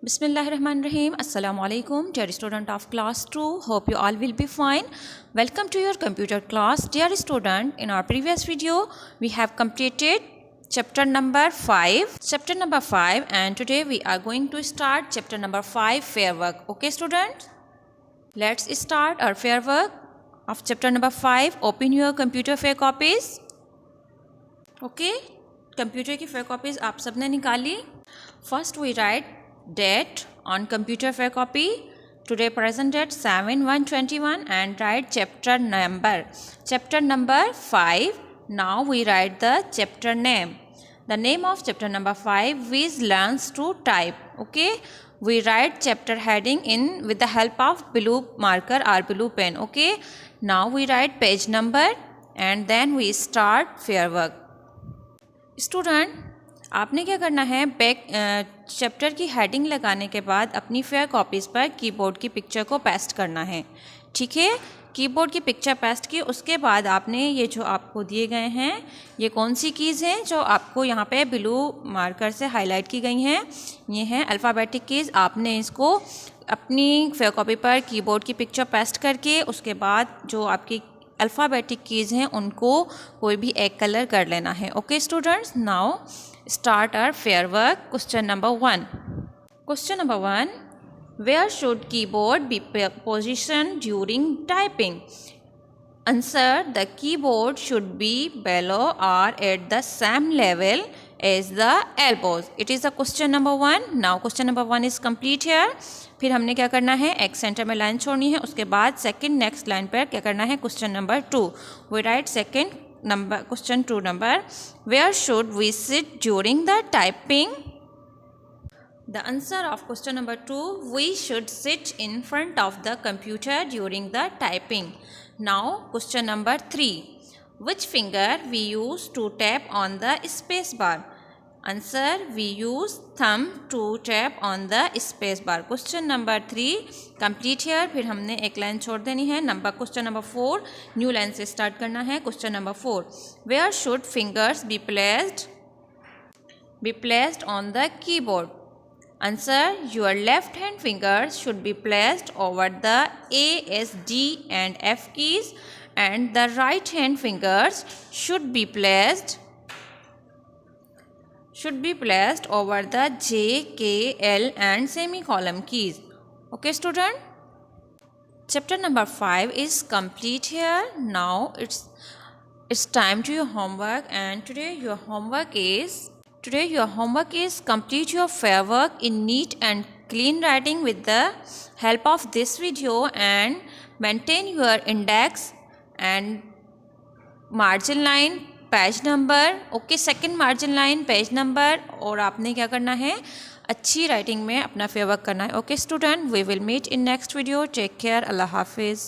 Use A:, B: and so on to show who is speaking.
A: Bismillahirrahmanirrahim. Assalamu alaikum, dear student of class 2. Hope you all will be fine. Welcome to your computer class. Dear student, in our previous video, we have completed chapter number 5. And today we are going to start chapter number 5, fair work. Okay, students? Let's start our fair work of chapter number 5. Open your computer fair copies. Okay? Computer की fair copies आप सबने निकाली. First we write date on computer fair copy. Today present date 7/1/21 and write chapter number 5. Now we write the chapter name. The name of chapter number 5 is learns to type. Okay, we write chapter heading in with the help of blue marker or blue pen. Okay, now we write page number and then we start fair work. Student, आपने क्या करना है, back chapter की heading लगाने के बाद अपनी fair copies पर कीबोर्ड की पिक्चर को पेस्ट करना है. ठीक है, कीबोर्ड की पिक्चर पेस्ट की उसके बाद आपने ये जो आपको दिए गए हैं ये कौन सी कीज़ हैं जो आपको यहाँ पे ब्लू मार्कर से हाईलाइट की गई हैं, ये हैं अल्फ़ाबेटिक कीज़. आपने इसको अपनी फेयर कॉपी पर कीबोर्ड की पिक्चर पेस्ट करके उसके बाद जो आपकी अल्फ़ाबेटिक कीज़ हैं उनको कोई भी एक कलर कर लेना है. Okay students, now start our fair work. Question number 1. Question number 1. Where should keyboard be positioned during typing? Answer: the keyboard should be below or at the same level as the elbows. It is the question number 1. Now question number 1 is complete here. फिर हमने क्या करना है, एक centre में line छोड़नी है, उसके बाद सेकंड नेक्स्ट लाइन पर क्या करना है, question number 2. We write second number question 2 number. Where should we sit during the typing? The answer of question number 2, we should sit in front of the computer during the typing. Now question number 3, which finger we use to tap on the space bar? Answer: we use thumb to tap on the space bar. Question number 3 complete here. फिर हमने एक line छोड़ देनी है. Question number 4 new line से start करना है. Question number 4, where should fingers be placed on the keyboard? Answer: your left hand fingers should be placed over the A, S, D and F keys and the right hand fingers should be placed over the J, K, L and semicolon keys. Okay student, chapter number 5 is complete here. Now it's time to your homework, and today your homework is complete your fair work in neat and clean writing with the help of this video, and maintain your index and margin line, page number. Okay, second margin line, page number, और आपने क्या करना है, अच्छी writing में अपना fair work करना है. Okay student, we will meet in next video. Take care. अल्लाह हाफिज़.